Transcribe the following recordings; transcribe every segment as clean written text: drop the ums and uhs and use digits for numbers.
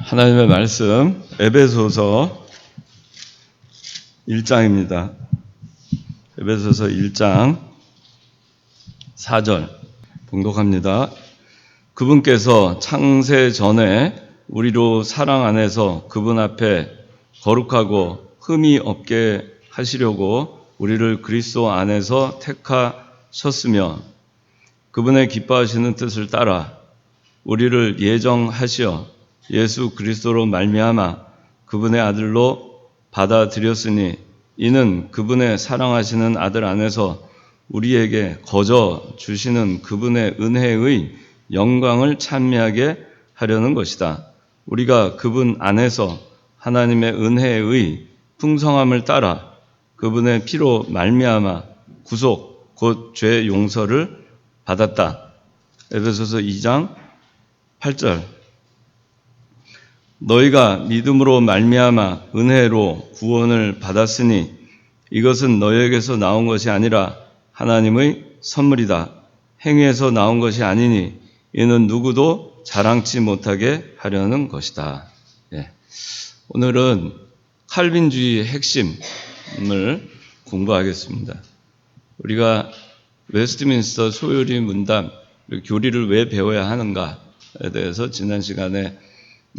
하나님의 말씀 에베소서 1장입니다. 에베소서 1장 4절 봉독합니다. 그분께서 창세 전에 우리로 사랑 안에서 그분 앞에 거룩하고 흠이 없게 하시려고 우리를 그리스도 안에서 택하셨으며 그분의 기뻐하시는 뜻을 따라 우리를 예정하시어 예수 그리스도로 말미암아 그분의 아들로 받아들였으니 이는 그분의 사랑하시는 아들 안에서 우리에게 거저 주시는 그분의 은혜의 영광을 찬미하게 하려는 것이다. 우리가 그분 안에서 하나님의 은혜의 풍성함을 따라 그분의 피로 말미암아 구속 곧 죄 용서를 받았다. 에베소서 2장 8절 너희가 믿음으로 말미암아 은혜로 구원을 받았으니 이것은 너희에게서 나온 것이 아니라 하나님의 선물이다. 행위에서 나온 것이 아니니 이는 누구도 자랑치 못하게 하려는 것이다. 오늘은 칼빈주의의 핵심을 공부하겠습니다. 우리가 웨스트민스터 소요리 문답 교리를 왜 배워야 하는가에 대해서 지난 시간에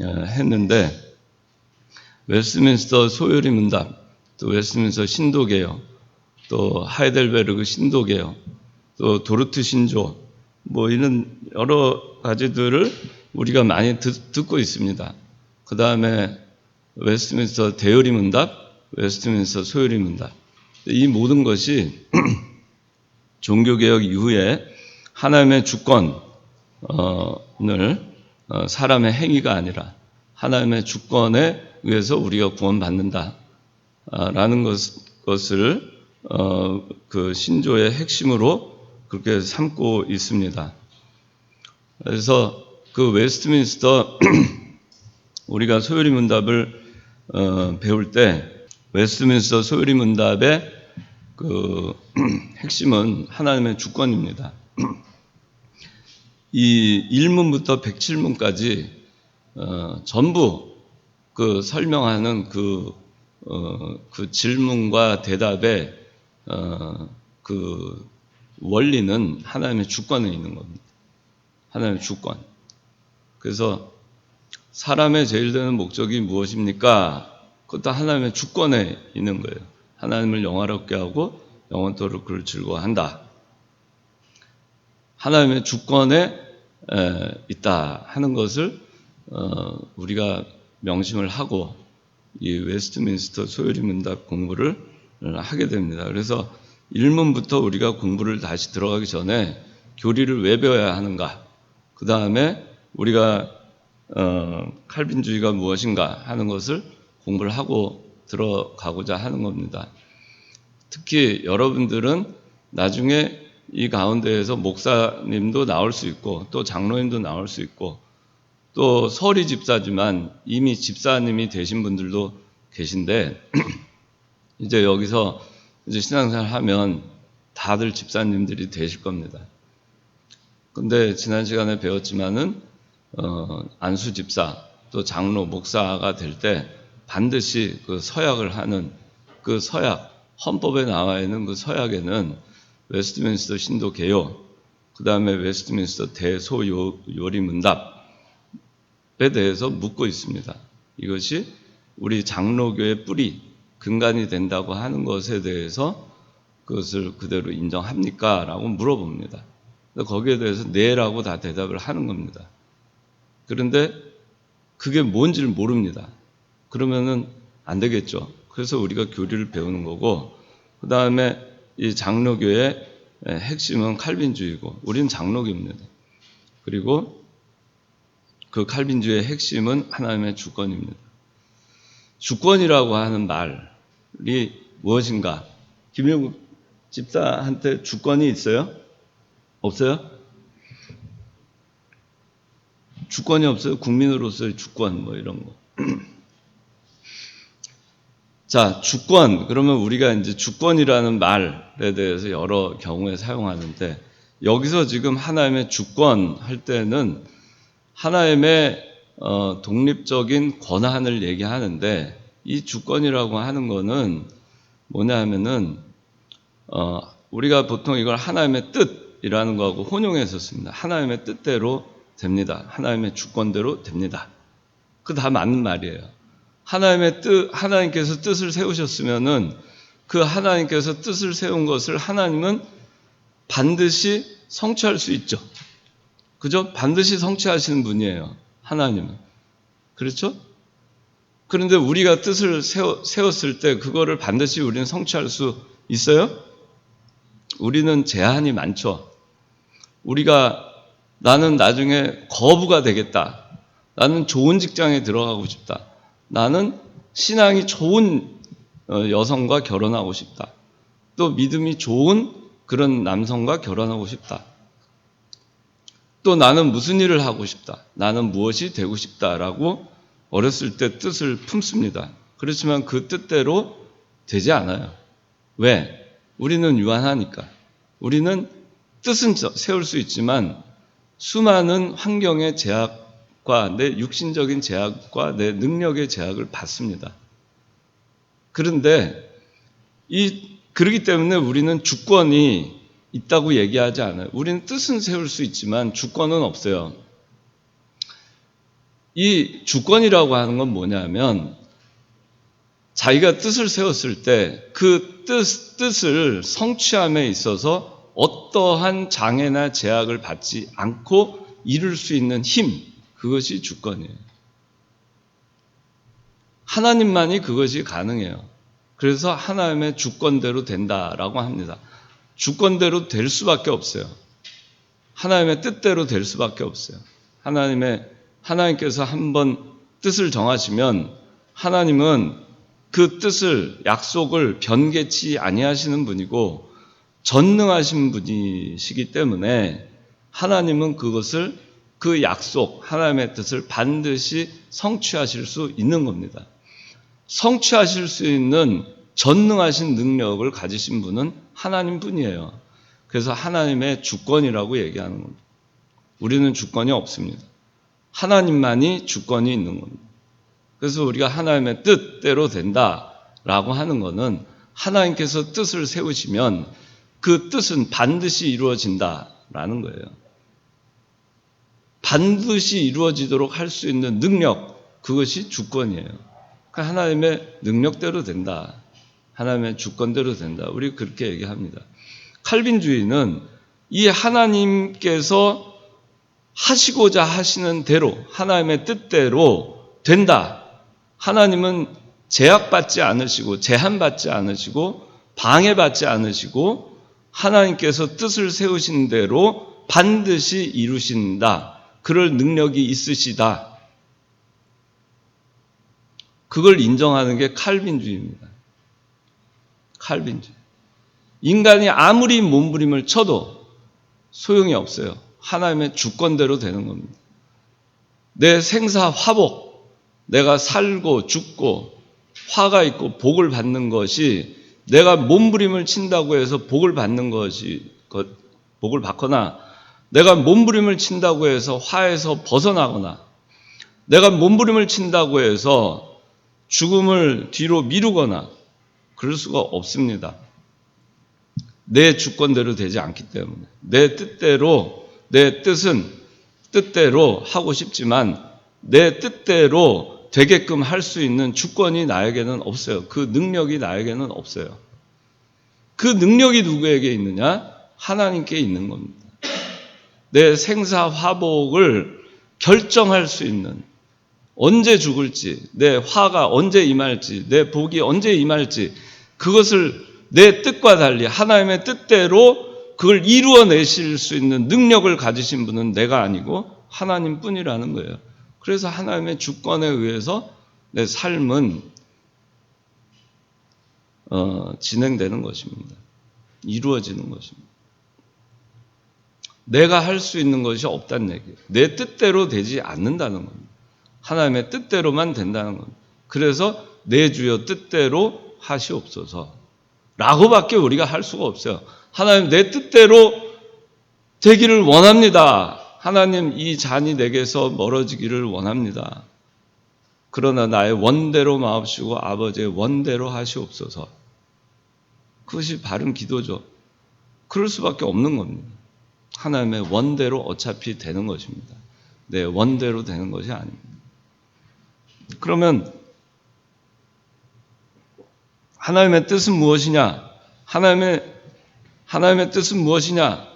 했는데 웨스트민스터 소요리 문답, 또 웨스트민스터 신도개요, 또 하이델베르그 신도개요, 또 도르트 신조 이런 여러 가지들을 우리가 많이 듣고 있습니다. 그 다음에 웨스트민스터 대요리 문답, 웨스트민스터 소요리 문답, 이 모든 것이 종교개혁 이후에 하나님의 주권을 사람의 행위가 아니라 하나님의 주권에 의해서 우리가 구원받는다 라는 것을 그 신조의 핵심으로 그렇게 삼고 있습니다. 그래서 그 웨스트민스터 우리가 소요리 문답을 배울 때 웨스트민스터 소요리 문답의 그 핵심은 하나님의 주권입니다. 이 1문부터 107문까지 전부 그 설명하는 그 질문과 대답의 그 원리는 하나님의 주권에 있는 겁니다. 하나님의 주권. 그래서 사람의 제일 되는 목적이 무엇입니까? 그것도 하나님의 주권에 있는 거예요. 하나님을 영화롭게 하고 영원토록 그를 즐거워한다. 하나님의 주권에 있다 하는 것을 우리가 명심을 하고 이 웨스트민스터 소요리 문답 공부를 하게 됩니다. 그래서 1문부터 우리가 공부를 다시 들어가기 전에 교리를 왜 배워야 하는가, 그 다음에 우리가 칼빈주의가 무엇인가 하는 것을 공부를 하고 들어가고자 하는 겁니다. 특히 여러분들은 나중에 이 가운데에서 목사님도 나올 수 있고 또 장로님도 나올 수 있고 또 서리 집사지만 이미 집사님이 되신 분들도 계신데 이제 여기서 이제 신앙생활 하면 다들 집사님들이 되실 겁니다. 근데 지난 시간에 배웠지만은 안수 집사 또 장로 목사가 될 때 반드시 그 서약을 하는 그 서약, 헌법에 나와 있는 그 서약에는 웨스트민스터 신도 개요, 그 다음에 웨스트민스터 대소요리 문답에 대해서 묻고 있습니다. 이것이 우리 장로교의 뿌리, 근간이 된다고 하는 것에 대해서 그것을 그대로 인정합니까? 라고 물어봅니다. 거기에 대해서 네라고 다 대답을 하는 겁니다. 그런데 그게 뭔지를 모릅니다. 그러면은 안 되겠죠. 그래서 우리가 교리를 배우는 거고, 그 다음에 이 장로교의 핵심은 칼빈주의고 우리는 장로교입니다. 그리고 그 칼빈주의의 핵심은 하나님의 주권입니다. 주권이라고 하는 말이 무엇인가? 김영국 집사한테 주권이 있어요? 없어요? 주권이 없어요? 국민으로서의 주권 이런 거. 자, 주권. 그러면 우리가 이제 주권이라는 말에 대해서 여러 경우에 사용하는데 여기서 지금 하나님의 주권 할 때는 하나님의 독립적인 권한을 얘기하는데 이 주권이라고 하는 거는 뭐냐 하면은 우리가 보통 이걸 하나님의 뜻이라는 거하고 혼용해서 씁니다. 하나님의 뜻대로 됩니다. 하나님의 주권대로 됩니다. 그거 다 맞는 말이에요. 하나님께서 뜻을 세우셨으면은 그 하나님께서 뜻을 세운 것을 하나님은 반드시 성취할 수 있죠. 그죠? 반드시 성취하시는 분이에요. 하나님은. 그렇죠? 그런데 우리가 뜻을 세웠을 때 그거를 반드시 우리는 성취할 수 있어요? 우리는 제한이 많죠. 나는 나중에 거부가 되겠다. 나는 좋은 직장에 들어가고 싶다. 나는 신앙이 좋은 여성과 결혼하고 싶다. 또 믿음이 좋은 그런 남성과 결혼하고 싶다. 또 나는 무슨 일을 하고 싶다. 나는 무엇이 되고 싶다라고 어렸을 때 뜻을 품습니다. 그렇지만 그 뜻대로 되지 않아요. 왜? 우리는 유한하니까. 우리는 뜻은 세울 수 있지만 수많은 환경의 제약과 내 육신적인 제약과 내 능력의 제약을 받습니다. 그런데 그렇기 때문에 우리는 주권이 있다고 얘기하지 않아요. 우리는 뜻은 세울 수 있지만 주권은 없어요. 이 주권이라고 하는 건 뭐냐면 자기가 뜻을 세웠을 때 그 뜻을 성취함에 있어서 어떠한 장애나 제약을 받지 않고 이룰 수 있는 힘, 그것이 주권이에요. 하나님만이 그것이 가능해요. 그래서 하나님의 주권대로 된다라고 합니다. 주권대로 될 수밖에 없어요. 하나님의 뜻대로 될 수밖에 없어요. 하나님께서 한번 뜻을 정하시면 하나님은 그 뜻을, 약속을 변개치 아니하시는 분이고 전능하신 분이시기 때문에 하나님은 그 약속, 하나님의 뜻을 반드시 성취하실 수 있는 겁니다. 성취하실 수 있는 전능하신 능력을 가지신 분은 하나님뿐이에요. 그래서 하나님의 주권이라고 얘기하는 겁니다. 우리는 주권이 없습니다. 하나님만이 주권이 있는 겁니다. 그래서 우리가 하나님의 뜻대로 된다라고 하는 것은 하나님께서 뜻을 세우시면 그 뜻은 반드시 이루어진다라는 거예요. 반드시 이루어지도록 할 수 있는 능력, 그것이 주권이에요. 그러니까 하나님의 능력대로 된다. 하나님의 주권대로 된다. 우리 그렇게 얘기합니다. 칼빈주의는 이 하나님께서 하시고자 하시는 대로, 하나님의 뜻대로 된다. 하나님은 제약받지 않으시고, 제한받지 않으시고, 방해받지 않으시고, 하나님께서 뜻을 세우신 대로 반드시 이루신다. 그럴 능력이 있으시다. 그걸 인정하는 게 칼빈주의입니다. 칼빈주의. 인간이 아무리 몸부림을 쳐도 소용이 없어요. 하나님의 주권대로 되는 겁니다. 내 생사 화복, 내가 살고 죽고 화가 있고 복을 받는 것이 내가 몸부림을 친다고 해서 복을 받거나 내가 몸부림을 친다고 해서 화에서 벗어나거나 내가 몸부림을 친다고 해서 죽음을 뒤로 미루거나 그럴 수가 없습니다. 내 주권대로 되지 않기 때문에 내 뜻대로 하고 싶지만 내 뜻대로 되게끔 할 수 있는 주권이 나에게는 없어요. 그 능력이 나에게는 없어요. 그 능력이 누구에게 있느냐? 하나님께 있는 겁니다. 내 생사 화복을 결정할 수 있는, 언제 죽을지, 내 화가 언제 임할지, 내 복이 언제 임할지, 그것을 내 뜻과 달리 하나님의 뜻대로 그걸 이루어내실 수 있는 능력을 가지신 분은 내가 아니고 하나님뿐이라는 거예요. 그래서 하나님의 주권에 의해서 내 삶은 진행되는 것입니다. 이루어지는 것입니다. 내가 할 수 있는 것이 없다는 얘기예요. 내 뜻대로 되지 않는다는 겁니다. 하나님의 뜻대로만 된다는 겁니다. 그래서 내 주여 뜻대로 하시옵소서 라고밖에 우리가 할 수가 없어요. 하나님 내 뜻대로 되기를 원합니다 하나님 이 잔이 내게서 멀어지기를 원합니다. 그러나 나의 원대로 마옵시고 아버지의 원대로 하시옵소서. 그것이 바른 기도죠. 그럴 수밖에 없는 겁니다. 하나님의 원대로 어차피 되는 것입니다. 내 원대로 되는 것이 아닙니다. 그러면 하나님의 뜻은 무엇이냐? 하나님의 뜻은 무엇이냐?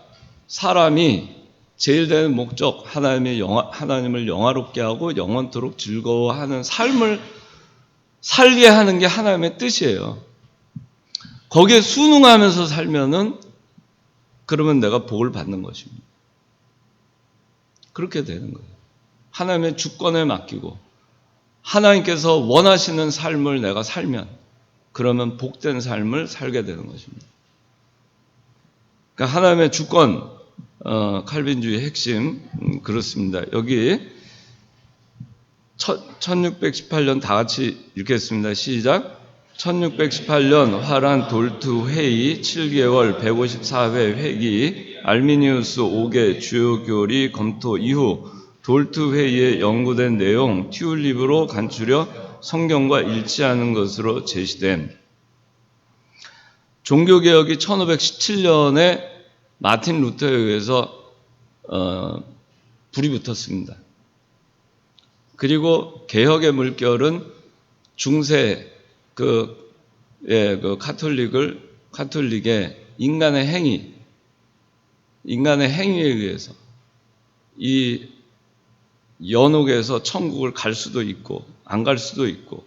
사람이 제일 되는 목적, 하나님을 영화롭게 하고 영원토록 즐거워하는 삶을 살게 하는 게 하나님의 뜻이에요. 거기에 순응하면서 살면은 그러면 내가 복을 받는 것입니다. 그렇게 되는 거예요. 하나님의 주권에 맡기고 하나님께서 원하시는 삶을 내가 살면 그러면 복된 삶을 살게 되는 것입니다. 그러니까 하나님의 주권, 칼빈주의의 핵심 그렇습니다. 여기 1618년 다 같이 읽겠습니다. 시작. 1618년 화란 돌투 회의 7개월 154회 회기 알미니우스 5개 주요 교리 검토 이후 돌투 회의에 연구된 내용 튤립으로 간추려 성경과 일치하는 것으로 제시된 종교개혁이 1517년에 마틴 루터에 의해서 불이 붙었습니다. 그리고 개혁의 물결은 중세 카톨릭의 인간의 행위에 의해서 이 연옥에서 천국을 갈 수도 있고 안 갈 수도 있고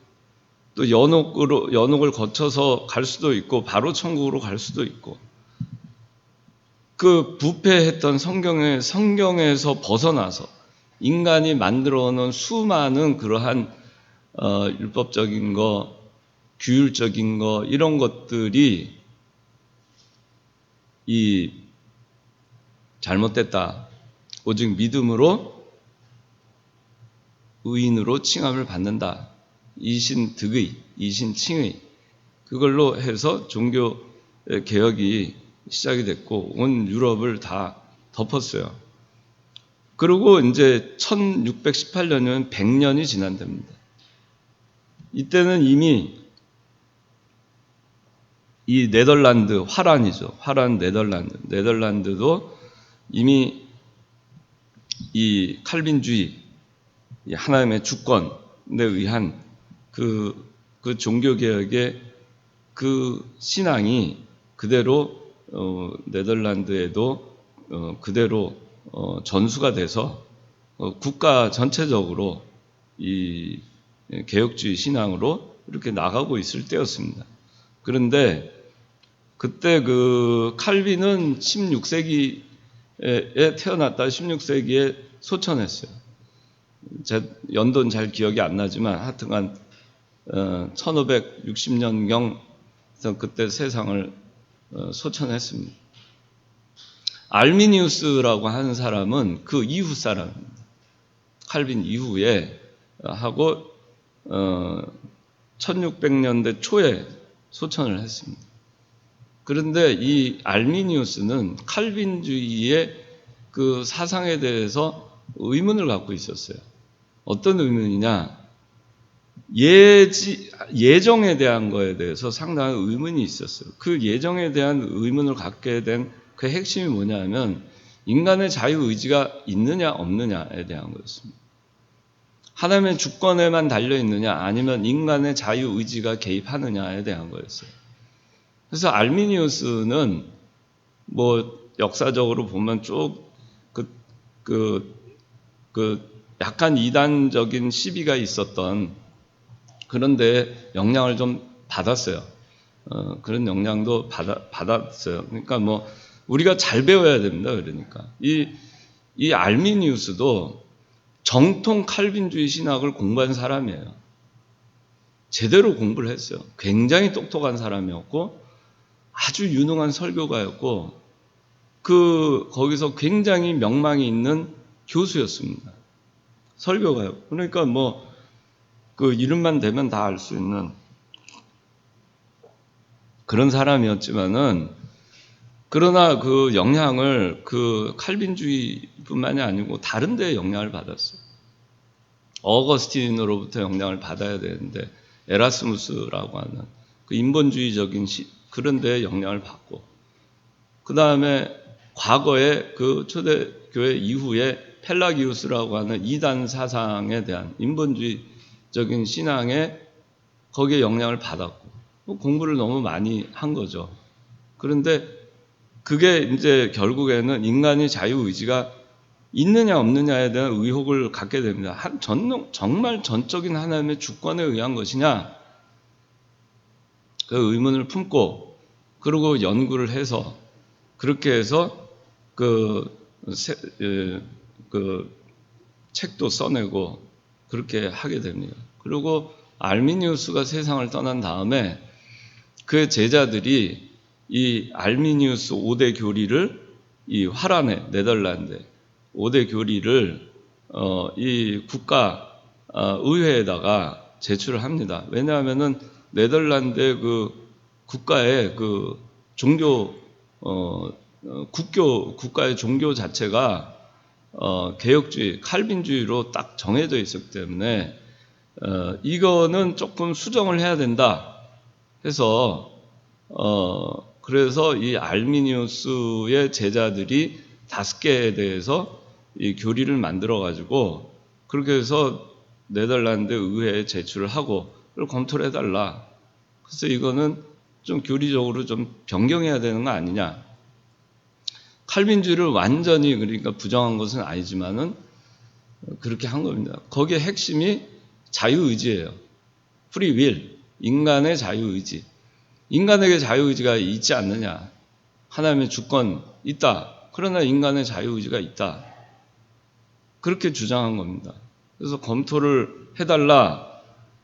또 연옥을 거쳐서 갈 수도 있고 바로 천국으로 갈 수도 있고 그 부패했던 성경에서 벗어나서 인간이 만들어 놓은 수많은 그러한 율법적인 거, 규율적인 거 이런 것들이 이 잘못됐다. 오직 믿음으로 의인으로 칭함을 받는다. 이신득의, 이신칭의 그걸로 해서 종교 개혁이 시작이 됐고 온 유럽을 다 덮었어요. 그리고 이제 1618년이면 100년이 지난답니다. 이때는 이미 이 네덜란드, 화란 네덜란드도 이미 이 칼빈주의, 이 하나님의 주권에 의한 그 종교개혁의 그 신앙이 그대로 네덜란드에도 그대로 전수가 돼서 국가 전체적으로 이 개혁주의 신앙으로 이렇게 나가고 있을 때였습니다. 그런데 그때 그 칼빈은 16세기에 태어났다 16세기에 소천했어요. 제 연도는 잘 기억이 안 나지만 하여튼간 1560년경 그때 세상을 소천했습니다. 알미니우스라고 하는 사람은 그 이후 사람입니다. 칼빈 이후에 하고 1600년대 초에 소천을 했습니다. 그런데 이 알미니우스는 칼빈주의의 그 사상에 대해서 의문을 갖고 있었어요. 어떤 의문이냐? 예정에 대한 거에 대해서 상당한 의문이 있었어요. 그 예정에 대한 의문을 갖게 된 그 핵심이 뭐냐면 인간의 자유의지가 있느냐 없느냐에 대한 거였습니다. 하나님의 주권에만 달려있느냐 아니면 인간의 자유의지가 개입하느냐에 대한 거였어요. 그래서 알미니우스는 뭐 역사적으로 보면 쭉 약간 이단적인 시비가 있었던 그런데 영향을 좀 받았어요. 그런 영향도 받았어요. 그러니까 뭐 우리가 잘 배워야 됩니다. 그러니까 이 알미니우스도 정통 칼빈주의 신학을 공부한 사람이에요. 제대로 공부를 했어요. 굉장히 똑똑한 사람이었고 아주 유능한 설교가였고 거기서 굉장히 명망이 있는 교수였습니다. 설교가요. 그러니까 뭐 그 이름만 대면 다 알 수 있는 그런 사람이었지만은 그러나 그 영향을 그 칼빈주의뿐만이 아니고 다른 데에 영향을 받았어요. 어거스틴으로부터 영향을 받아야 되는데 에라스무스라고 하는 그 인본주의적인 그런 데에 영향을 받고, 그 다음에 과거에 그 초대교회 이후에 펠라기우스라고 하는 이단 사상에 대한 인본주의적인 신앙에 거기에 영향을 받았고, 공부를 너무 많이 한 거죠. 그런데 그게 이제 결국에는 인간이 자유의지가 있느냐 없느냐에 대한 의혹을 갖게 됩니다. 정말 전적인 하나님의 주권에 의한 것이냐, 그 의문을 품고, 그리고 연구를 해서 그렇게 해서 그 책도 써내고 그렇게 하게 됩니다. 그리고 알미니우스가 세상을 떠난 다음에 그 제자들이 이 알미니우스 5대 교리를, 이 화란의 네덜란드 5대 교리를 이 국가 의회에다가 제출을 합니다. 왜냐하면은 네덜란드의 그 국가의 그 종교 국가의 종교 자체가 개혁주의, 칼빈주의로 딱 정해져 있었기 때문에 이거는 조금 수정을 해야 된다 해서 그래서 이 알미니우스의 제자들이 5개에 대해서 이 교리를 만들어 가지고 그렇게 해서 네덜란드 의회에 제출을 하고 그걸 검토를 해달라. 그래서 이거는 좀 교리적으로 좀 변경해야 되는 거 아니냐. 칼빈주의를 완전히 그러니까 부정한 것은 아니지만은 그렇게 한 겁니다. 거기에 핵심이 자유의지예요. 프리윌, 인간의 자유의지. 인간에게 자유의지가 있지 않느냐. 하나님의 주권 있다. 그러나 인간의 자유의지가 있다. 그렇게 주장한 겁니다. 그래서 검토를 해달라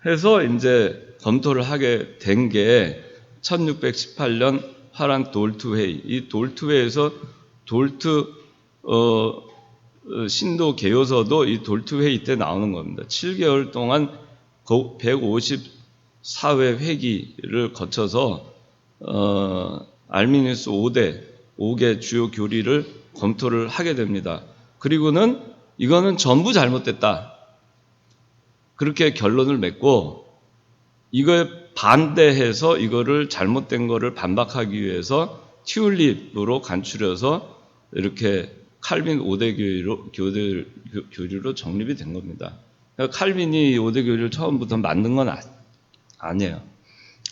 해서 이제 검토를 하게 된 게 1618년 화란 돌트 회의. 이 돌트 회의에서 돌트 신도 개요서도 이 돌트 회의 때 나오는 겁니다. 7개월 동안 154회 회기를 거쳐서 알미니우스 5개 주요 교리를 검토를 하게 됩니다. 그리고는 이거는 전부 잘못됐다. 그렇게 결론을 맺고 이거에 반대해서 이거를 잘못된 거를 반박하기 위해서 튤립으로 간추려서 이렇게 칼빈 5대 교리로 정립이 된 겁니다. 그러니까 칼빈이 5대 교리를 처음부터 만든 건 아니에요.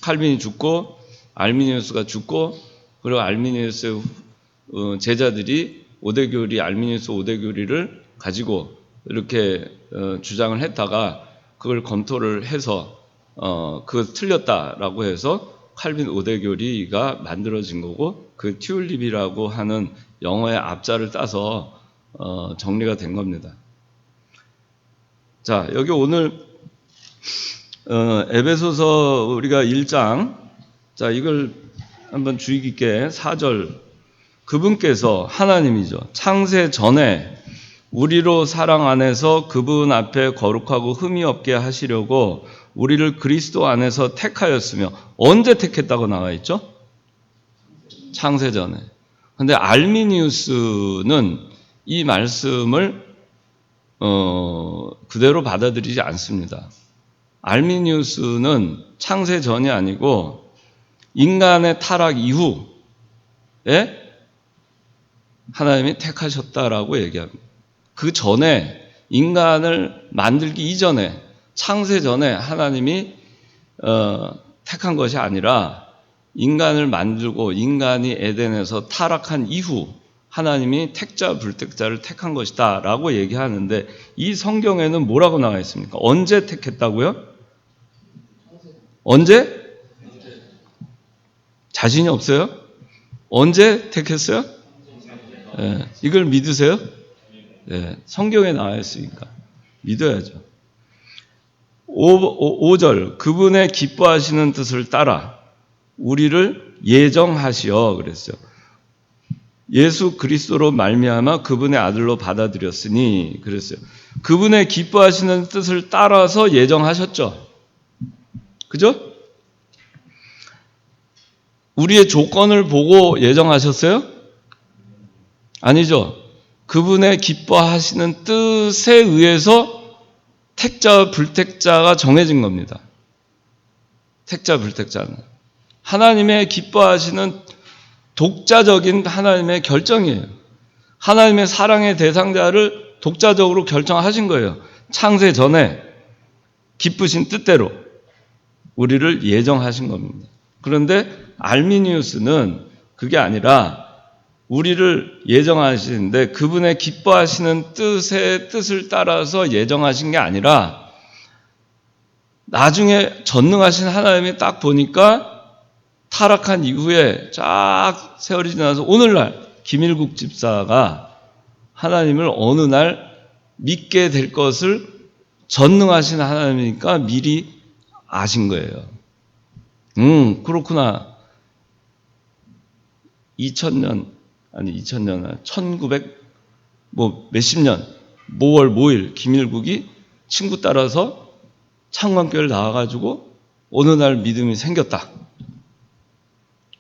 칼빈이 죽고 알미니우스가 죽고 그리고 알미니우스의 제자들이 5대 교리, 알미니우스 5대 교리를 가지고 이렇게 주장을 했다가 그걸 검토를 해서 그거 틀렸다라고 해서 칼빈 5대 교리가 만들어진 거고 그 튤립이라고 하는 영어의 앞자를 따서 정리가 된 겁니다. 자, 여기 오늘 에베소서 우리가 1장, 자 이걸 한번 주의 깊게 4절, 그분께서 하나님이죠. 창세 전에 우리로 사랑 안에서 그분 앞에 거룩하고 흠이 없게 하시려고 우리를 그리스도 안에서 택하였으며, 언제 택했다고 나와 있죠? 창세 전에. 근데 알미니우스는 이 말씀을 그대로 받아들이지 않습니다. 알미니우스는 창세 전이 아니고 인간의 타락 이후에 하나님이 택하셨다라고 얘기합니다. 그 전에 인간을 만들기 이전에 창세 전에 하나님이 택한 것이 아니라 인간을 만들고 인간이 에덴에서 타락한 이후 하나님이 택자 불택자를 택한 것이다 라고 얘기하는데, 이 성경에는 뭐라고 나와 있습니까? 언제 택했다고요? 언제? 자신이 없어요? 언제 택했어요? 네, 이걸 믿으세요? 네, 성경에 나와 있으니까 믿어야죠. 5절, 그분의 기뻐하시는 뜻을 따라 우리를 예정하시어 그랬어요. 예수 그리스도로 말미암아 그분의 아들로 받아들였으니 그랬어요. 그분의 기뻐하시는 뜻을 따라서 예정하셨죠. 그죠? 우리의 조건을 보고 예정하셨어요? 아니죠. 그분의 기뻐하시는 뜻에 의해서 택자와 불택자가 정해진 겁니다. 택자, 불택자는. 하나님의 기뻐하시는 독자적인 하나님의 결정이에요. 하나님의 사랑의 대상자를 독자적으로 결정하신 거예요. 창세 전에 기쁘신 뜻대로 우리를 예정하신 겁니다. 그런데 알미니우스는 그게 아니라 우리를 예정하시는데 그분의 기뻐하시는 뜻을 따라서 예정하신 게 아니라 나중에 전능하신 하나님이 딱 보니까 타락한 이후에 쫙 세월이 지나서 오늘날 김일국 집사가 하나님을 어느 날 믿게 될 것을 전능하신 하나님이니까 미리 아신 거예요. 그렇구나. 1900년, 1900 몇십 년 5월 5일 김일국이 친구 따라서 창관교회를 나와가지고 어느 날 믿음이 생겼다.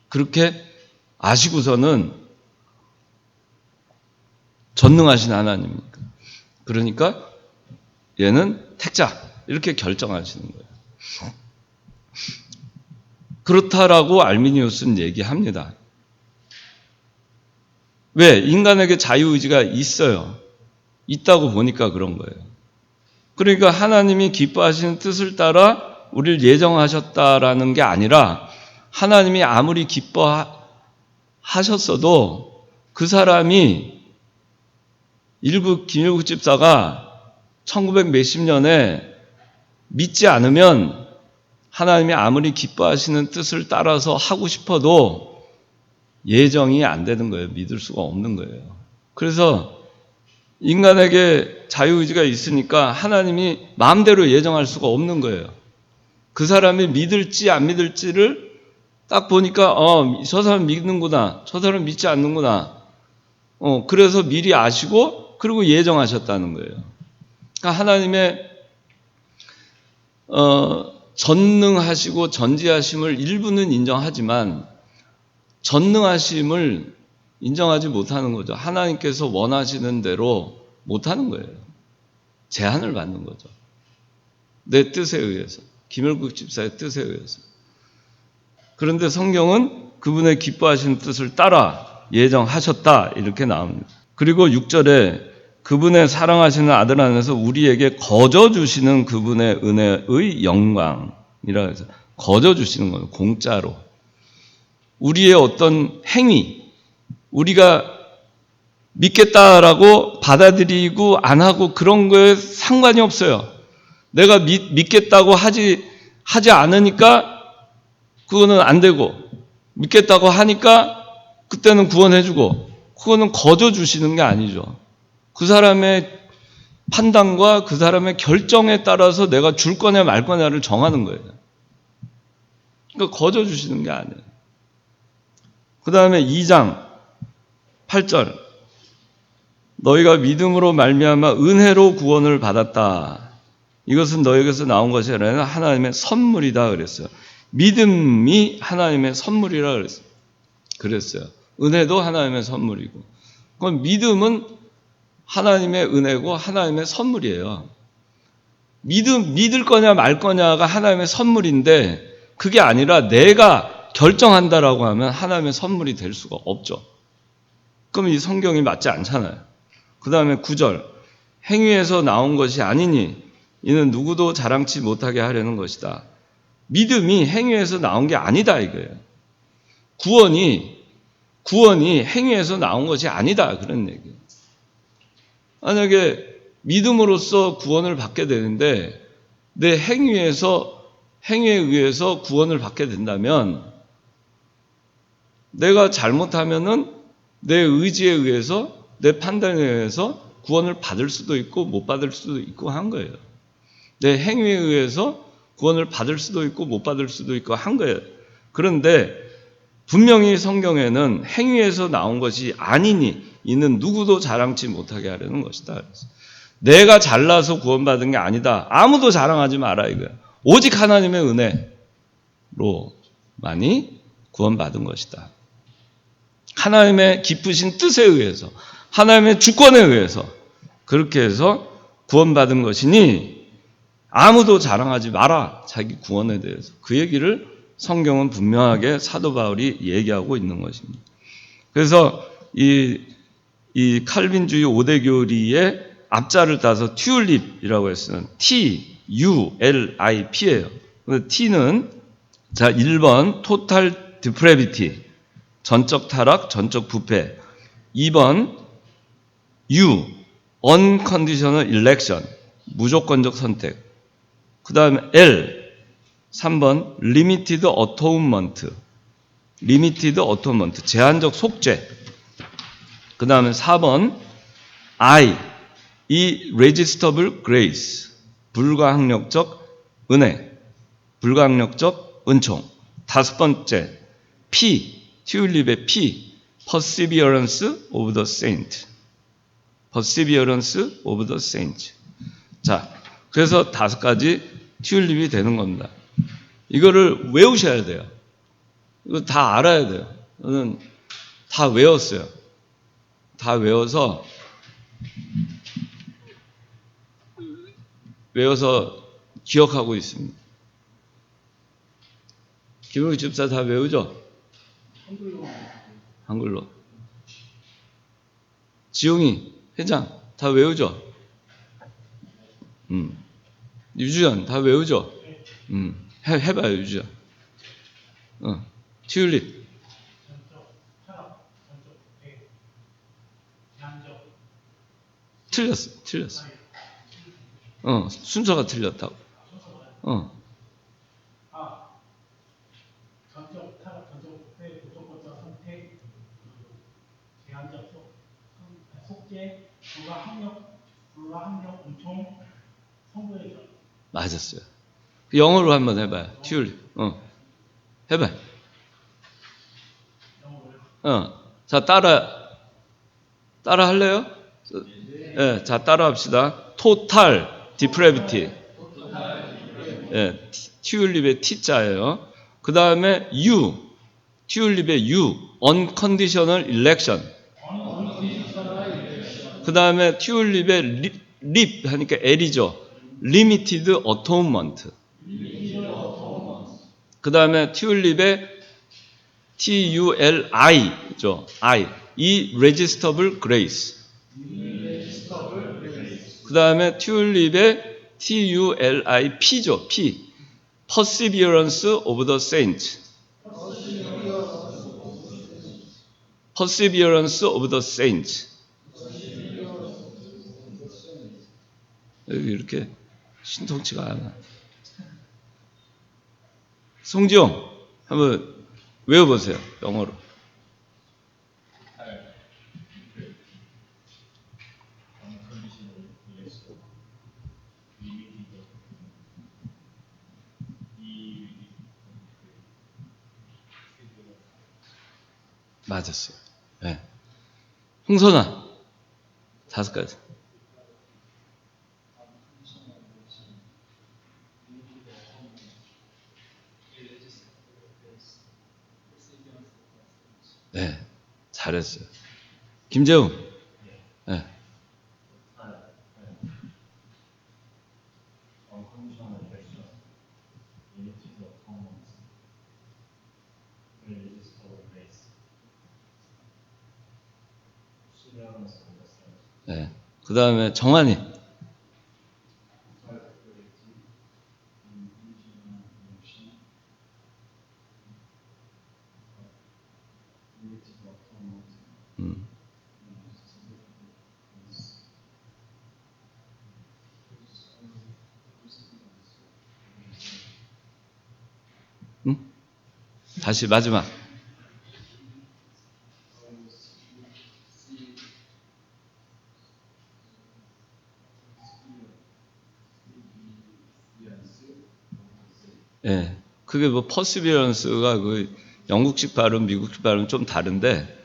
그렇게 아시고서는 전능하신 하나님이니까. 그러니까 얘는 택자 이렇게 결정하시는 거예요. 그렇다라고 알미니우스는 얘기합니다. 왜? 인간에게 자유의지가 있어요. 있다고 보니까 그런 거예요. 그러니까 하나님이 기뻐하시는 뜻을 따라 우리를 예정하셨다라는 게 아니라 하나님이 아무리 기뻐하셨어도 그 사람이 김일국 집사가 1900 몇십 년에 믿지 않으면 하나님이 아무리 기뻐하시는 뜻을 따라서 하고 싶어도 예정이 안 되는 거예요. 믿을 수가 없는 거예요. 그래서 인간에게 자유의지가 있으니까 하나님이 마음대로 예정할 수가 없는 거예요. 그 사람이 믿을지 안 믿을지를 딱 보니까 저 사람 믿는구나, 저 사람 믿지 않는구나. 그래서 미리 아시고 그리고 예정하셨다는 거예요. 그러니까 하나님의 전능하시고 전지하심을 일부는 인정하지만 전능하심을 인정하지 못하는 거죠. 하나님께서 원하시는 대로 못하는 거예요. 제한을 받는 거죠. 내 뜻에 의해서, 김일국 집사의 뜻에 의해서. 그런데 성경은 그분의 기뻐하시는 뜻을 따라 예정하셨다 이렇게 나옵니다. 그리고 6절에 그분의 사랑하시는 아들 안에서 우리에게 거저 주시는 그분의 은혜의 영광이라 해서 거저 주시는 거예요. 공짜로. 우리의 어떤 행위, 우리가 믿겠다라고 받아들이고 안 하고 그런 거에 상관이 없어요. 내가 믿겠다고 하지 않으니까 그거는 안 되고, 믿겠다고 하니까 그때는 구원해주고, 그거는 거저 주시는 게 아니죠. 그 사람의 판단과 그 사람의 결정에 따라서 내가 줄 거냐 말 거냐를 정하는 거예요. 그러니까 거저 주시는 게 아니에요. 그 다음에 2장 8절 너희가 믿음으로 말미암아 은혜로 구원을 받았다. 이것은 너희에게서 나온 것이 아니라 하나님의 선물이다 그랬어요. 믿음이 하나님의 선물이라 그랬어요. 은혜도 하나님의 선물이고. 그럼 믿음은 하나님의 은혜고 하나님의 선물이에요. 믿을 거냐 말 거냐가 하나님의 선물인데 그게 아니라 내가 결정한다라고 하면 하나님의 선물이 될 수가 없죠. 그럼 이 성경이 맞지 않잖아요. 그 다음에 9절 행위에서 나온 것이 아니니 이는 누구도 자랑치 못하게 하려는 것이다. 믿음이 행위에서 나온 게 아니다 이거예요. 구원이 행위에서 나온 것이 아니다 그런 얘기예요. 만약에 믿음으로써 구원을 받게 되는데 내 행위에 의해서 구원을 받게 된다면 내가 잘못하면은 내 의지에 의해서 내 판단에 의해서 구원을 받을 수도 있고 못 받을 수도 있고 한 거예요. 내 행위에 의해서 구원을 받을 수도 있고 못 받을 수도 있고 한 거예요. 그런데 분명히 성경에는 행위에서 나온 것이 아니니 이는 누구도 자랑치 못하게 하려는 것이다. 그래서 내가 잘나서 구원받은 게 아니다. 아무도 자랑하지 마라 이거야. 오직 하나님의 은혜로만이 구원받은 것이다. 하나님의 기쁘신 뜻에 의해서, 하나님의 주권에 의해서 그렇게 해서 구원받은 것이니 아무도 자랑하지 마라. 자기 구원에 대해서. 그 얘기를 성경은 분명하게 사도 바울이 얘기하고 있는 것입니다. 그래서 이 칼빈주의 5대 교리의 앞자를 따서 튤립이라고 했어요. T-U-L-I-P예요. T는 자 1번 토탈 디프레비티, 전적 타락, 전적 부패. 2번 U, unconditional election, 무조건적 선택. 그 다음에 L, 3번 limited atonement, limited atonement, 제한적 속죄. 그 다음에 4번 I, irresistible grace, 불가항력적 은혜, 불가항력적 은총. 5번째 P, 튤립의 P, perseverance of the saint, perseverance of the saint. 자, 그래서 5가지 튤립이 되는 겁니다. 이거를 외우셔야 돼요. 이거 다 알아야 돼요. 저는 다 외웠어요. 다 외워서 기억하고 있습니다. 김용희 집사 다 외우죠? 한글로. 지용이 회장 다 외우죠? 유주연 다 외우죠? 해봐요, 유주연. 튤립. 틀렸어. 순서가 틀렸다고. 전적 타락, 전적 부패, 무조건적 선택, 제한적 속죄, 불가항력, 은총, 성도의 전. 맞았어요. 영어로 한번 해봐요. 튤립. 해봐요. 자, 따라 할래요? 네, 자, 따라 합시다. 토탈 디프레비티. 예, 튤립의 T자예요. 그 다음에 U, 튤립의 U, unconditional election. 그 다음에 튤립의 립 하니까 L이죠. limited atonement. 그 다음에 튤립의 TULI죠. I, irresistible grace. 그 다음에 튤립의 TULIP죠. P, perseverance of the saints. perseverance of the saints. 이렇게 신통치가 않아. 송지용 한번 외워보세요. 영어로. 맞았어요. 네. 홍선아 5가지. 네, 잘했어요. 김재웅. 네. 네. 그 다음에 정한이. 다시 마지막. 예. 그게 뭐 perseverance가 그 영국식 발음, 미국식 발음 좀 다른데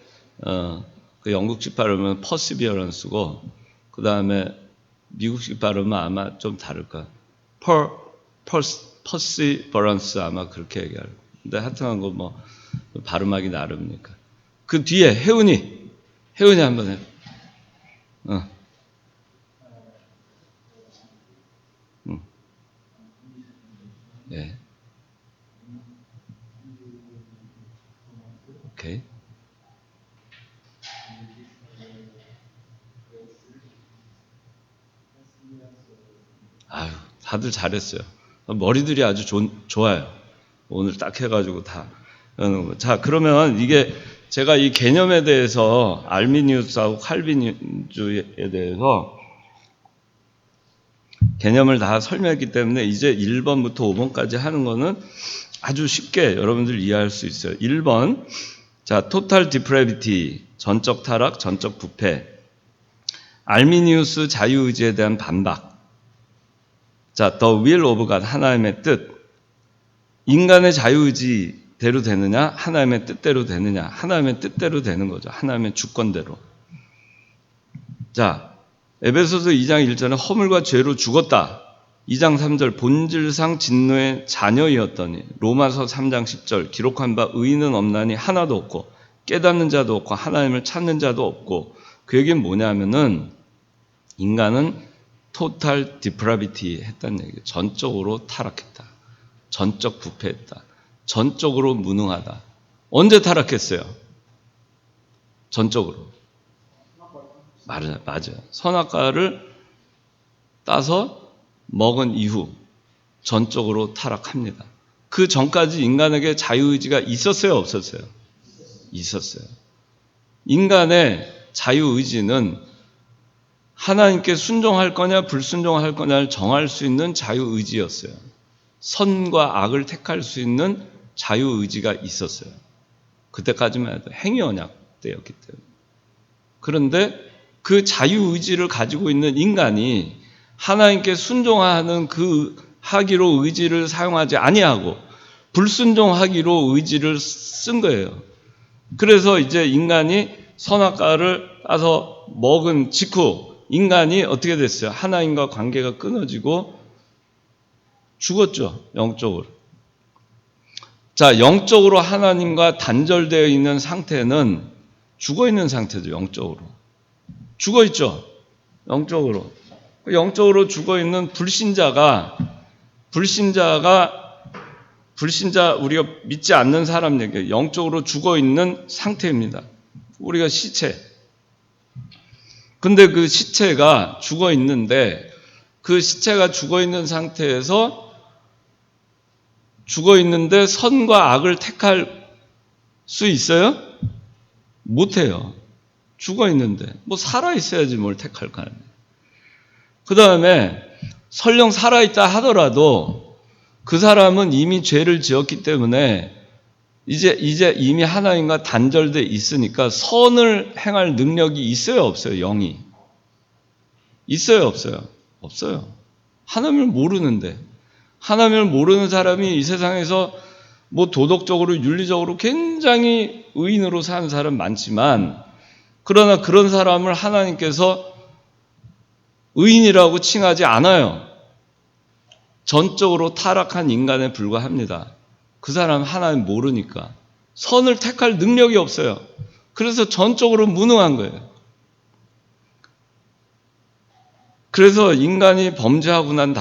그 영국식 발음은 perseverance고 그 다음에 미국식 발음은 아마 좀 다를 거야. perseverance 아마 그렇게 얘기할 거야. 근데 하여튼 거 뭐 발음하기 나름이니까. 그 뒤에 혜은이 한번 해. 예. 오케이. 아유, 다들 잘했어요. 머리들이 아주 좋아요. 오늘 딱 해가지고 다. 자, 그러면 이게 제가 이 개념에 대해서 알미니우스하고 칼빈주의에 대해서 개념을 다 설명했기 때문에 이제 1번부터 5번까지 하는 거는 아주 쉽게 여러분들 이해할 수 있어요. 1번, 자, 토탈 디프레비티, 전적 타락, 전적 부패, 알미니우스 자유의지에 대한 반박. 자, the will of God, 하나님의 뜻. 인간의 자유의지대로 되느냐, 하나님의 뜻대로 되느냐. 하나님의 뜻대로 되는 거죠. 하나님의 주권대로. 자, 에베소서 2장 1절에 허물과 죄로 죽었다. 2장 3절 본질상 진노의 자녀이었더니, 로마서 3장 10절 기록한 바 의인은 없나니 하나도 없고 깨닫는 자도 없고 하나님을 찾는 자도 없고. 그 얘기는 뭐냐면은 인간은 토탈 디프라비티 했다는 얘기예요. 전적으로 타락했다. 전적 부패했다. 전적으로 무능하다. 언제 타락했어요? 전적으로. 맞아요. 선악과를 따서 먹은 이후 전적으로 타락합니다. 그 전까지 인간에게 자유의지가 있었어요? 없었어요? 있었어요. 인간의 자유의지는 하나님께 순종할 거냐 불순종할 거냐를 정할 수 있는 자유의지였어요. 선과 악을 택할 수 있는 자유의지가 있었어요. 그때까지만 해도 행위언약 때였기 때문에. 그런데 그 자유의지를 가지고 있는 인간이 하나님께 순종하는 그 하기로 의지를 사용하지 아니하고 불순종하기로 의지를 쓴 거예요. 그래서 이제 인간이 선악과를 따서 먹은 직후 인간이 어떻게 됐어요? 하나님과 관계가 끊어지고 죽었죠. 영적으로. 자, 영적으로 하나님과 단절되어 있는 상태는 죽어 있는 상태죠. 영적으로. 죽어 있죠. 영적으로. 영적으로 죽어 있는 불신자 우리가 믿지 않는 사람 얘기예요. 영적으로 죽어 있는 상태입니다. 우리가 시체. 근데 그 시체가 죽어 있는데 그 시체가 죽어 있는 상태에서 죽어 있는데 선과 악을 택할 수 있어요? 못해요. 죽어 있는데. 뭐 살아 있어야지 뭘 택할 거 아니에요. 그 다음에 설령 살아있다 하더라도 그 사람은 이미 죄를 지었기 때문에 이제 이미 하나님과 단절돼 있으니까 선을 행할 능력이 있어요, 없어요? 영이. 있어요, 없어요? 없어요. 하나님을 모르는데. 하나님을 모르는 사람이 이 세상에서 뭐 도덕적으로 윤리적으로 굉장히 의인으로 사는 사람 많지만 그러나 그런 사람을 하나님께서 의인이라고 칭하지 않아요. 전적으로 타락한 인간에 불과합니다. 그 사람 하나님 모르니까. 선을 택할 능력이 없어요. 그래서 전적으로 무능한 거예요. 그래서 인간이 범죄하고 난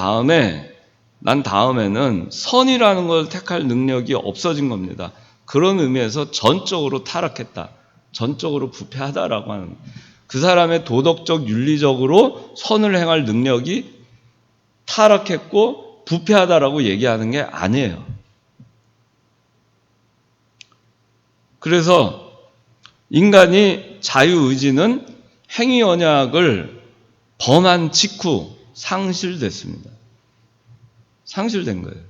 다음에는 선이라는 걸 택할 능력이 없어진 겁니다. 그런 의미에서 전적으로 타락했다. 전적으로 부패하다라고 하는 그 사람의 도덕적 윤리적으로 선을 행할 능력이 타락했고 부패하다라고 얘기하는 게 아니에요. 그래서 인간이 자유의지는 행위 언약을 범한 직후 상실됐습니다. 상실된 거예요.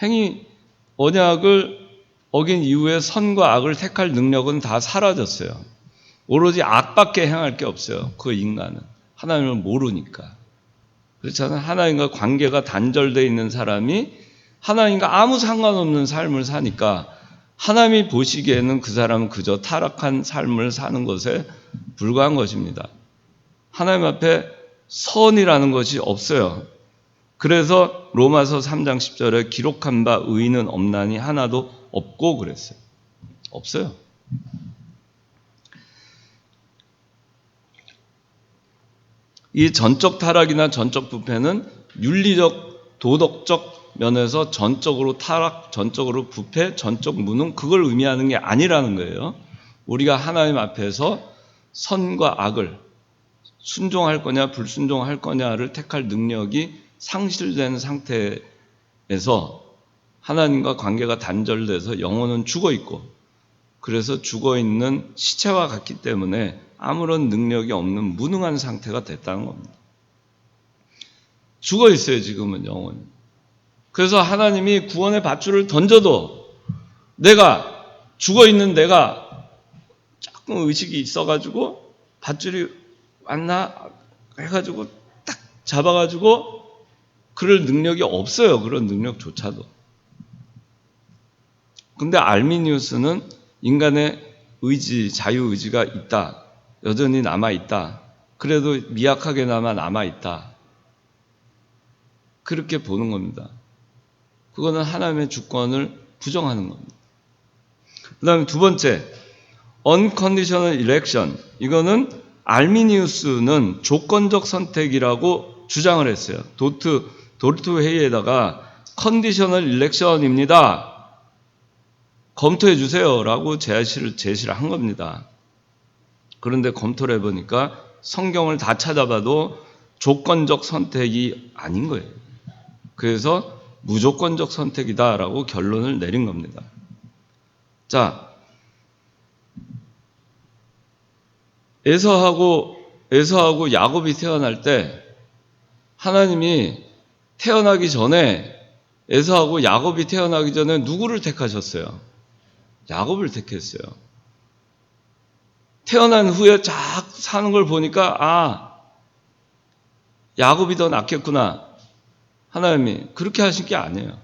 행위 언약을 어긴 이후에 선과 악을 택할 능력은 다 사라졌어요. 오로지 악밖에 행할 게 없어요. 그 인간은. 하나님을 모르니까. 그렇잖아요. 하나님과 관계가 단절되어 있는 사람이 하나님과 아무 상관없는 삶을 사니까 하나님이 보시기에는 그 사람은 그저 타락한 삶을 사는 것에 불과한 것입니다. 하나님 앞에 선이라는 것이 없어요. 그래서 로마서 3장 10절에 기록한 바 의인은 없나니 하나도 없고 그랬어요. 없어요. 이 전적 타락이나 전적 부패는 윤리적, 도덕적 면에서 전적으로 타락, 전적으로 부패, 전적 무능, 그걸 의미하는 게 아니라는 거예요. 우리가 하나님 앞에서 선과 악을 순종할 거냐 불순종할 거냐를 택할 능력이 상실된 상태에서 하나님과 관계가 단절돼서 영혼은 죽어 있고, 그래서 죽어 있는 시체와 같기 때문에 아무런 능력이 없는 무능한 상태가 됐다는 겁니다. 죽어 있어요, 지금은 영혼이. 그래서 하나님이 구원의 밧줄을 던져도 내가 죽어 있는 내가 조금 의식이 있어가지고 밧줄이 왔나 해가지고 딱 잡아가지고 그럴 능력이 없어요. 그런 능력조차도. 근데 알미니우스는 인간의 의지, 자유의지가 있다. 여전히 남아있다. 그래도 미약하게나마 남아있다. 그렇게 보는 겁니다. 그거는 하나님의 주권을 부정하는 겁니다. 그 다음에 두 번째, unconditional election. 이거는 알미니우스는 조건적 선택이라고 주장을 했어요. 도르트 회의에다가 컨디셔널 일렉션입니다. 검토해 주세요라고 제시를 한 겁니다. 그런데 검토를 해보니까 성경을 다 찾아봐도 조건적 선택이 아닌 거예요. 그래서 무조건적 선택이다라고 결론을 내린 겁니다. 자, 에서하고 야곱이 태어날 때 하나님이 태어나기 전에 에서하고 야곱이 태어나기 전에 누구를 택하셨어요? 야곱을 택했어요. 태어난 후에 쫙 사는 걸 보니까 야곱이 더 낫겠구나. 하나님이 그렇게 하신 게 아니에요.